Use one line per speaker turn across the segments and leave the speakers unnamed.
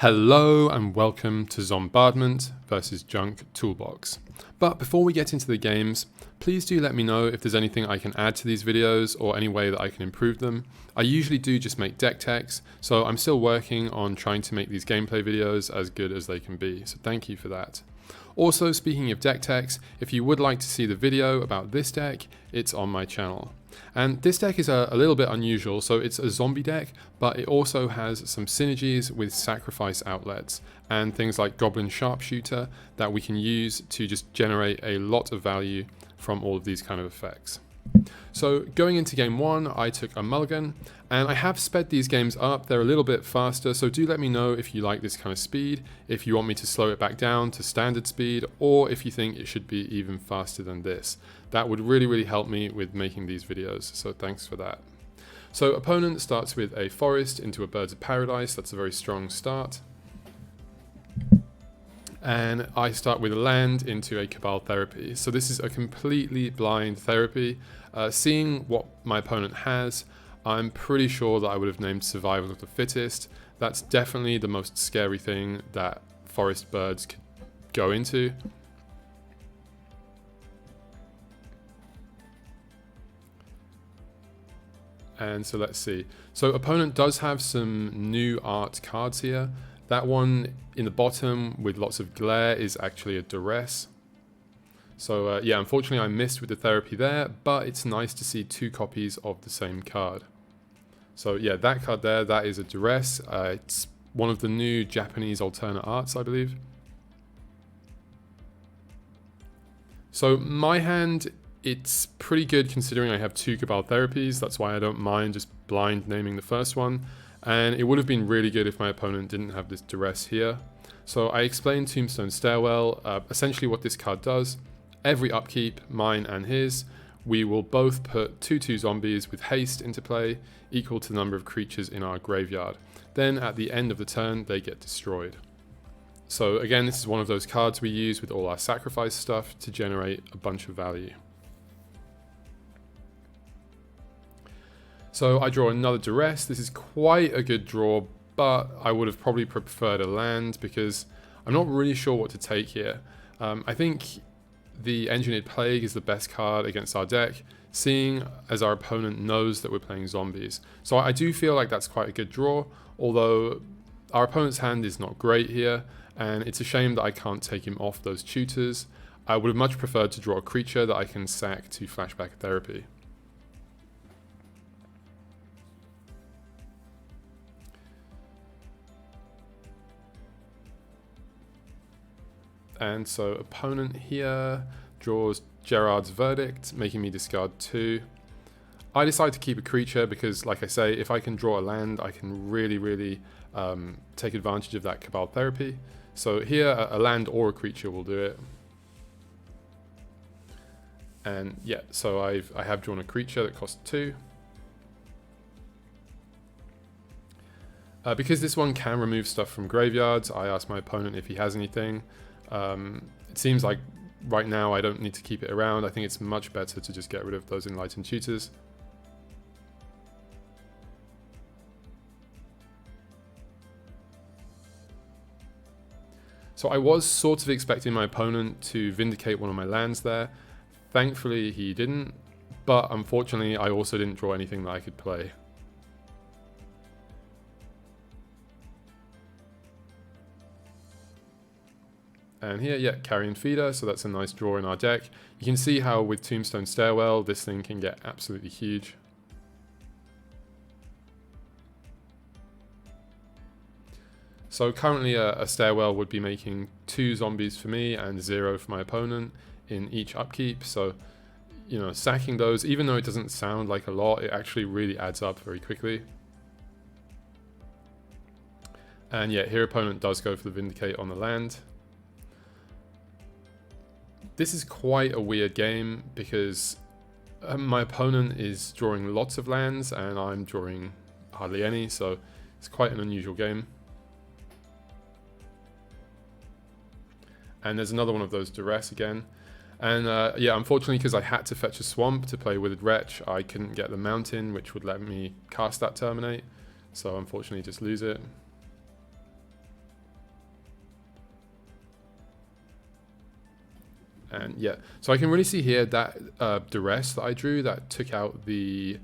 Hello and welcome to Zombardment versus Junk Toolbox. But before we get into the games, please do let me know if there's anything I can add to these videos or any way that I can improve them. I usually do just make deck techs, so I'm still working on trying to make these gameplay videos as good as they can be, so thank you for that. Also, speaking of deck techs, if you would like to see the video about this deck, it's on my channel. And this deck is a little bit unusual, so it's a zombie deck, but it also has some synergies with sacrifice outlets and things like Goblin Sharpshooter that we can use to just generate a lot of value from all of these kind of effects. So going into game one, I took a mulligan, and I have sped these games up. They're a little bit faster, so do let me know if you like this kind of speed, if you want me to slow it back down to standard speed, or if you think it should be even faster than this. That would really help me with making these videos, so thanks for that. So opponent starts with a forest into a Birds of Paradise. That's a very strong start. And I start with a land into a Cabal Therapy. So this is a completely blind therapy. Seeing what my opponent has, I'm pretty sure that I would have named Survival of the Fittest. That's definitely the most scary thing that forest birds could go into. And so let's see. So opponent does have some new art cards here. That one in the bottom with lots of glare is actually a duress. So yeah, unfortunately I missed with the therapy there, but it's nice to see two copies of the same card. So yeah, that card there, that is a duress. It's one of the new Japanese alternate arts, I believe. So my hand, it's pretty good considering I have two Cabal Therapies. That's why I don't mind just blind naming the first one. And it would have been really good if my opponent didn't have this duress here. So I explained Tombstone Stairwell. Essentially what this card does, every upkeep, mine and his, we will both put 2/2 zombies with haste into play, equal to the number of creatures in our graveyard. Then at the end of the turn, they get destroyed. So again, this is one of those cards we use with all our sacrifice stuff to generate a bunch of value. So I draw another duress. This is quite a good draw, but I would have probably preferred a land because I'm not really sure what to take here. I think the Engineered Plague is the best card against our deck, seeing as our opponent knows that we're playing zombies. So I do feel like that's quite a good draw, although our opponent's hand is not great here, and it's a shame that I can't take him off those tutors. I would have much preferred to draw a creature that I can sack to Flashback Therapy. And so opponent here draws Gerard's Verdict, making me discard 2. I decide to keep a creature because, like I say, if I can draw a land, I can really take advantage of that Cabal Therapy. So here, a land or a creature will do it. And yeah, so I have drawn a creature that costs 2. Because this one can remove stuff from graveyards, I ask my opponent if he has anything. It seems like right now I don't need to keep it around. I think it's much better to just get rid of those Enlightened Tutors. So I was sort of expecting my opponent to vindicate one of my lands there. Thankfully he didn't, but unfortunately I also didn't draw anything that I could play. And here, yeah, Carrion Feeder, so that's a nice draw in our deck. You can see how with Tombstone Stairwell, this thing can get absolutely huge. So currently a Stairwell would be making 2 zombies for me and 0 for my opponent in each upkeep. So, you know, sacking those, even though it doesn't sound like a lot, it actually really adds up very quickly. And yeah, here opponent does go for the Vindicate on the land. This is quite a weird game because my opponent is drawing lots of lands and I'm drawing hardly any, so it's quite an unusual game. And there's another one of those duress again. And yeah, unfortunately, because I had to fetch a swamp to play Withered Wretch, I couldn't get the mountain, which would let me cast that Terminate. So unfortunately, just lose it. And yeah, so I can really see here that duress that I drew that took out the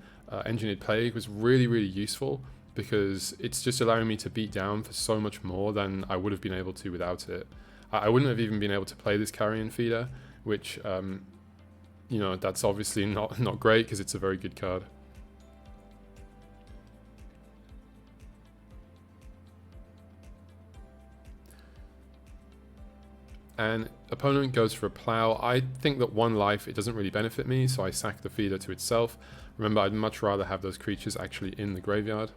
Engineered Plague was really, really useful, because it's just allowing me to beat down for so much more than I would have been able to without it. I wouldn't have even been able to play this Carrion Feeder, which, you know, that's obviously not great, because it's a very good card. And opponent goes for a plow. I think that 1 life, it doesn't really benefit me, so I sack the feeder to itself. Remember, I'd much rather have those creatures actually in the graveyard.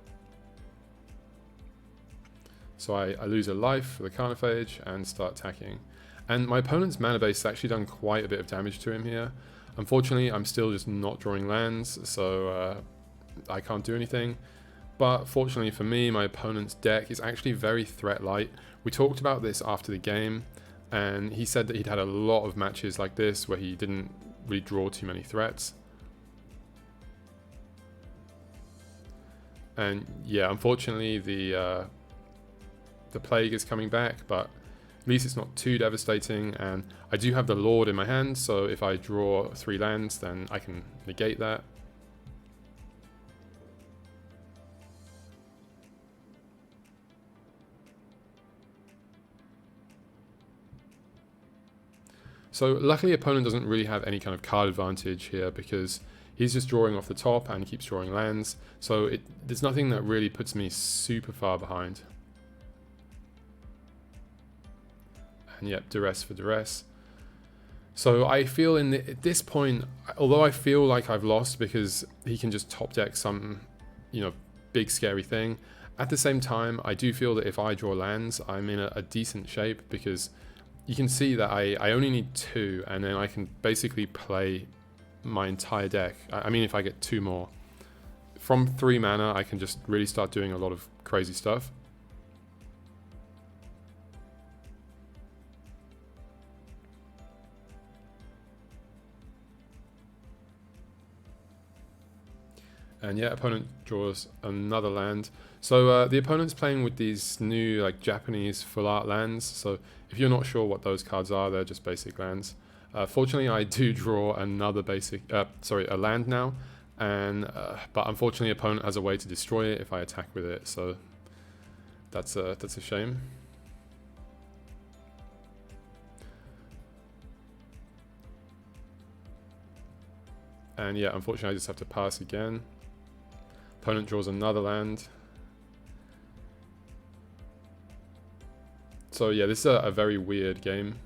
So I lose a life for the Carnophage and start attacking. And my opponent's mana base has actually done quite a bit of damage to him here. Unfortunately, I'm still just not drawing lands, so I can't do anything. But fortunately for me, my opponent's deck is actually very threat light. We talked about this after the game, and he said that he'd had a lot of matches like this where he didn't really draw too many threats. And yeah, unfortunately the Plague is coming back, but at least it's not too devastating, and I do have the Lord in my hand, so if I draw 3 lands, then I can negate that. So luckily opponent doesn't really have any kind of card advantage here, because he's just drawing off the top and keeps drawing lands, so there's nothing that really puts me super far behind. And yep, duress for duress. So I feel at this point, although I feel like I've lost because he can just top deck some, you know, big scary thing, at the same time I do feel that if I draw lands, I'm in a decent shape, because you can see that I only need 2, and then I can basically play my entire deck. I mean, if I get 2 more. From 3 mana, I can just really start doing a lot of crazy stuff. And yeah, opponent draws another land. So the opponent's playing with these new like Japanese full art lands. So if you're not sure what those cards are, they're just basic lands. Fortunately, I do draw another a land now, and but unfortunately, opponent has a way to destroy it if I attack with it. So that's a shame. And yeah, unfortunately, I just have to pass again. Opponent draws another land. So yeah, this is a very weird game.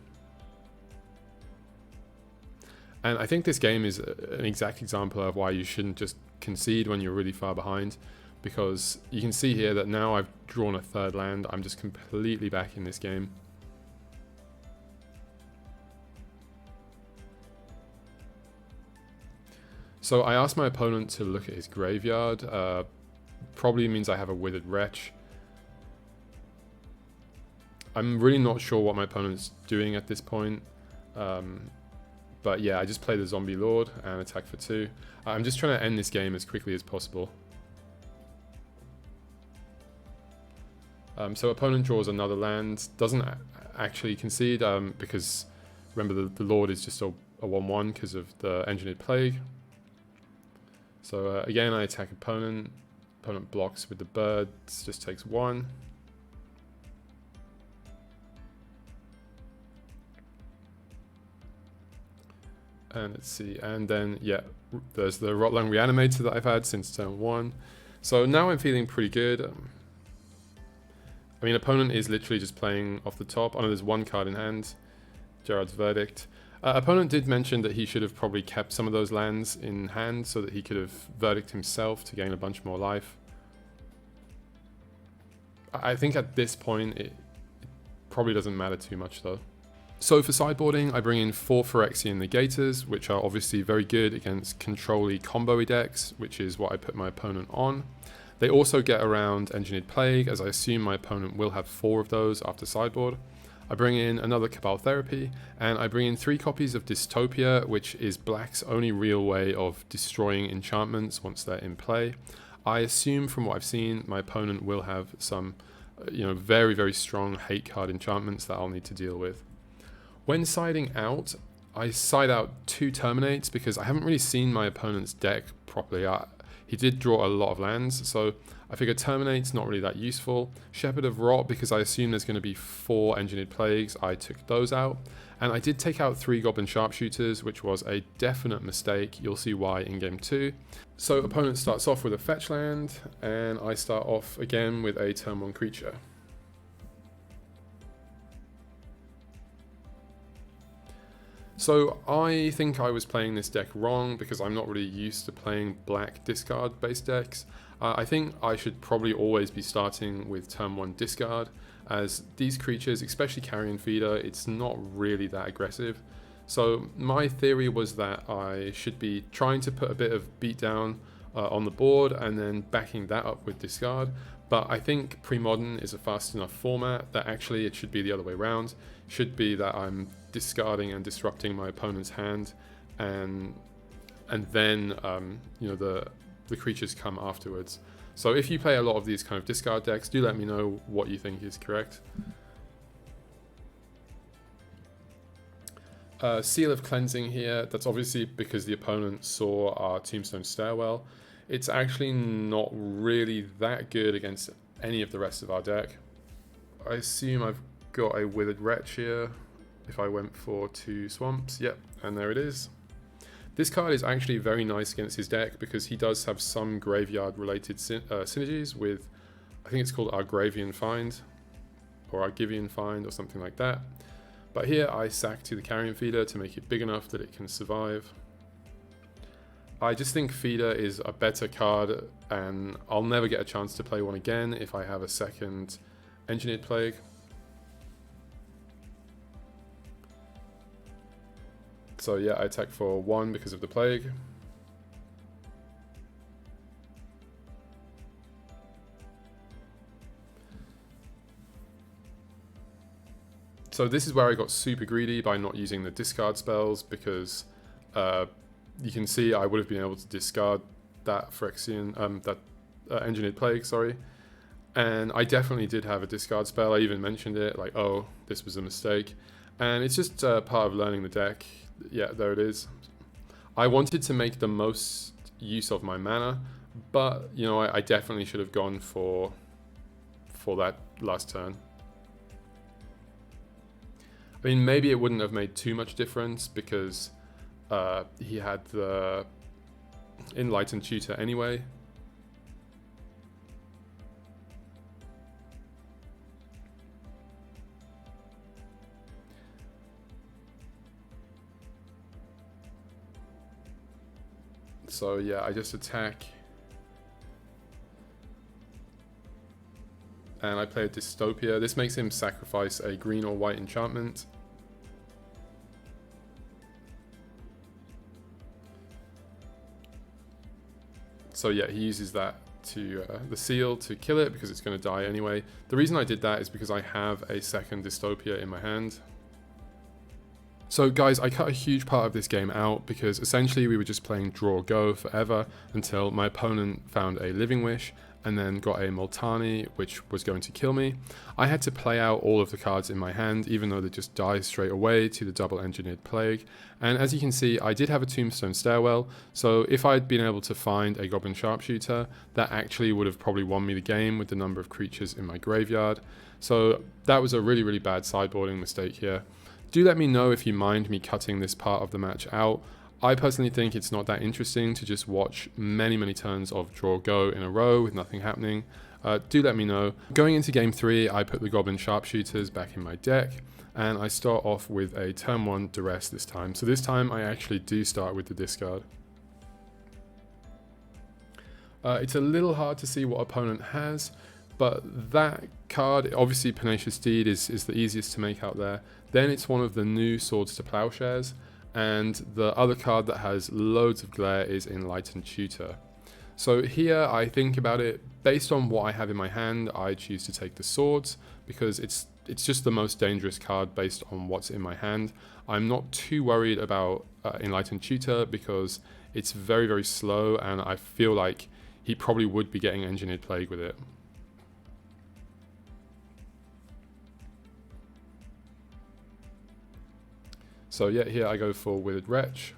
And I think this game is an exact example of why you shouldn't just concede when you're really far behind. Because you can see here that now I've drawn a 3rd land, I'm just completely back in this game. So I asked my opponent to look at his graveyard. Probably means I have a Withered Wretch. I'm really not sure what my opponent's doing at this point. But yeah, I just play the Zombie Lord and attack for 2. I'm just trying to end this game as quickly as possible. So opponent draws another land, doesn't actually concede because remember the Lord is just a 1/1 because of the Engineered Plague. So again, I attack opponent. Opponent blocks with the birds, just takes 1. And let's see, and then yeah, there's the Rotlung Reanimator that I've had since turn 1. So now I'm feeling pretty good. I mean, opponent is literally just playing off the top. I know there's 1 card in hand, Gerard's Verdict. Opponent did mention that he should have probably kept some of those lands in hand so that he could have Verdict himself to gain a bunch more life. I think at this point it probably doesn't matter too much though. So for sideboarding, I bring in 4 Phyrexian Negators, which are obviously very good against control-y combo-y decks, which is what I put my opponent on. They also get around Engineered Plague, as I assume my opponent will have 4 of those after sideboard. I bring in another Cabal Therapy, and I bring in 3 copies of Dystopia, which is Black's only real way of destroying enchantments once they're in play. I assume from what I've seen, my opponent will have some very, very strong hate card enchantments that I'll need to deal with. When siding out, I side out 2 Terminates because I haven't really seen my opponent's deck properly. He did draw a lot of lands, so I figured Terminate's not really that useful. Shepherd of Rot, because I assume there's going to be 4 Engineered Plagues, I took those out. And I did take out 3 Goblin Sharpshooters, which was a definite mistake. You'll see why in game 2. So opponent starts off with a fetch land, and I start off again with a turn 1 creature. So I think I was playing this deck wrong because I'm not really used to playing black discard based decks. I think I should probably always be starting with turn 1 discard, as these creatures, especially Carrion Feeder, it's not really that aggressive. So my theory was that I should be trying to put a bit of beatdown on the board and then backing that up with discard. But I think Premodern is a fast enough format that actually it should be the other way around. Should be that I'm discarding and disrupting my opponent's hand, and then you know, the creatures come afterwards. So if you play a lot of these kind of discard decks, do let me know what you think is correct. Seal of Cleansing here, that's obviously because the opponent saw our Tombstone Stairwell. It's actually not really that good against any of the rest of our deck. I assume I've got a Withered Wretch here. If I went for 2 swamps, yep, and there it is. This card is actually very nice against his deck because he does have some graveyard related synergies with, I think it's called Argravian Find, or Argivian Find, or something like that. But here I sack to the Carrion Feeder to make it big enough that it can survive. I just think Feeder is a better card, and I'll never get a chance to play one again if I have a second Engineered Plague. So yeah, I attack for 1 because of the Plague. So this is where I got super greedy by not using the discard spells, because you can see I would have been able to discard that Phyrexian, Engineered Plague, sorry. And I definitely did have a discard spell. I even mentioned it, like, oh, this was a mistake. And it's just part of learning the deck. Yeah, there it is. I wanted to make the most use of my mana, but you know, I definitely should have gone for that last turn. I mean, maybe it wouldn't have made too much difference because he had the Enlightened Tutor anyway. So yeah, I just attack. And I play a Dystopia. This makes him sacrifice a green or white enchantment. So yeah, he uses that to the seal to kill it because it's going to die anyway. The reason I did that is because I have a second Dystopia in my hand. So guys, I cut a huge part of this game out because essentially we were just playing draw go forever until my opponent found a Living Wish and then got a Multani, which was going to kill me. I had to play out all of the cards in my hand, even though they just die straight away to the double Engineered Plague. And as you can see, I did have a Tombstone Stairwell, so if I'd been able to find a Goblin Sharpshooter, that actually would have probably won me the game with the number of creatures in my graveyard. So that was a really, really bad sideboarding mistake here. Do let me know if you mind me cutting this part of the match out. I personally think it's not that interesting to just watch many, many turns of draw go in a row with nothing happening. Do let me know. Going into game 3, I put the Goblin Sharpshooters back in my deck, and I start off with a turn 1 Duress this time. So this time I actually do start with the discard. It's a little hard to see what opponent has, but that card, obviously Pugnacious Steed is the easiest to make out there. Then it's one of the new Swords to Plowshares, and the other card that has loads of glare is Enlightened Tutor. So here I think about it, based on what I have in my hand, I choose to take the Swords, because it's just the most dangerous card based on what's in my hand. I'm not too worried about Enlightened Tutor because it's very, very slow, and I feel like he probably would be getting Engineered Plague with it. So yeah, here I go for Withered Wretch.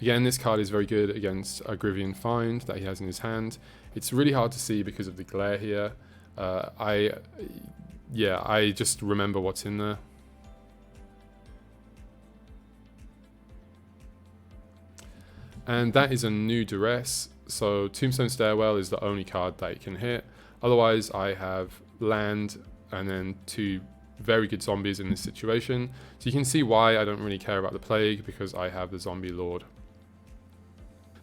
Again, this card is very good against a Grivian Find that he has in his hand. It's really hard to see because of the glare here. I just remember what's in there. And that is a new Duress, so Tombstone Stairwell is the only card that it can hit. Otherwise, I have land and then 2 very good zombies in this situation. So you can see why I don't really care about the Plague, because I have the Zombie Lord.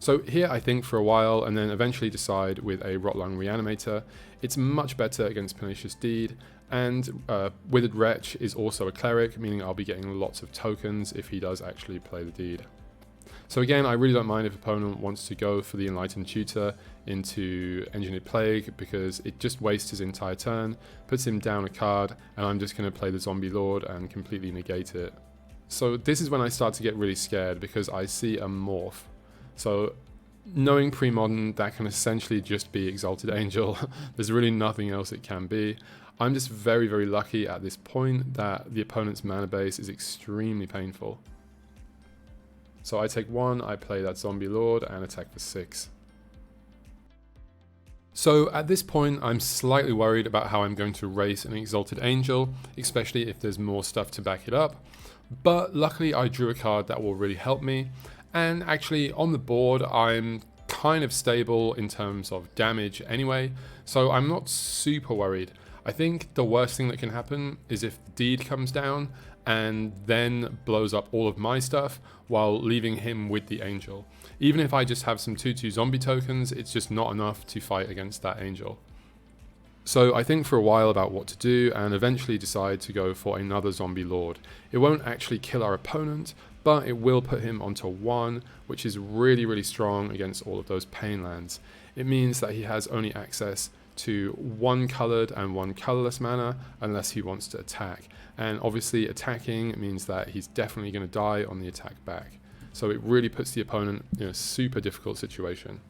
So here I think for a while and then eventually decide with a Rotlung Reanimator. It's much better against Pernicious Deed, and Withered Wretch is also a Cleric, meaning I'll be getting lots of tokens if he does actually play the Deed. So again, I really don't mind if opponent wants to go for the Enlightened Tutor into Engineered Plague, because it just wastes his entire turn, puts him down a card, and I'm just going to play the Zombie Lord and completely negate it. So this is when I start to get really scared, because I see a Morph. So knowing Premodern, that can essentially just be Exalted Angel. There's really nothing else it can be. I'm just very, very lucky at this point that the opponent's mana base is extremely painful. So I take 1, I play that Zombie Lord and attack for 6. So at this point, I'm slightly worried about how I'm going to race an Exalted Angel, especially if there's more stuff to back it up. But luckily I drew a card that will really help me. And actually on the board, I'm kind of stable in terms of damage anyway, so I'm not super worried. I think the worst thing that can happen is if the Deed comes down and then blows up all of my stuff while leaving him with the Angel. Even if I just have some 2/2 zombie tokens, it's just not enough to fight against that Angel. So I think for a while about what to do and eventually decide to go for another Zombie Lord. It won't actually kill our opponent, but it will put him onto 1, which is really, really strong against all of those pain lands. It means that he has only access to 1 colored and 1 colorless mana unless he wants to attack. And obviously attacking means that he's definitely going to die on the attack back. So it really puts the opponent in a super difficult situation.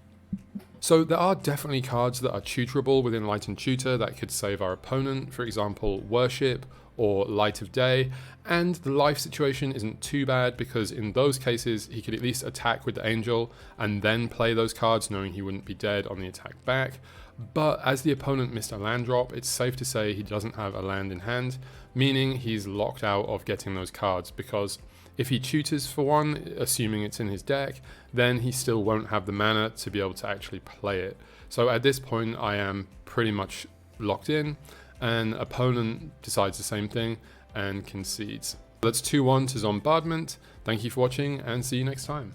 So there are definitely cards that are tutorable with Enlightened Tutor that could save our opponent, for example Worship or Light of Day, and the life situation isn't too bad because in those cases he could at least attack with the Angel and then play those cards knowing he wouldn't be dead on the attack back. But as the opponent missed a land drop, it's safe to say he doesn't have a land in hand, meaning he's locked out of getting those cards, because if he tutors for 1, assuming it's in his deck, then he still won't have the mana to be able to actually play it. So at this point I am pretty much locked in, and opponent decides the same thing and concedes. That's 2-1 to Zombardment. Thank you for watching and see you next time.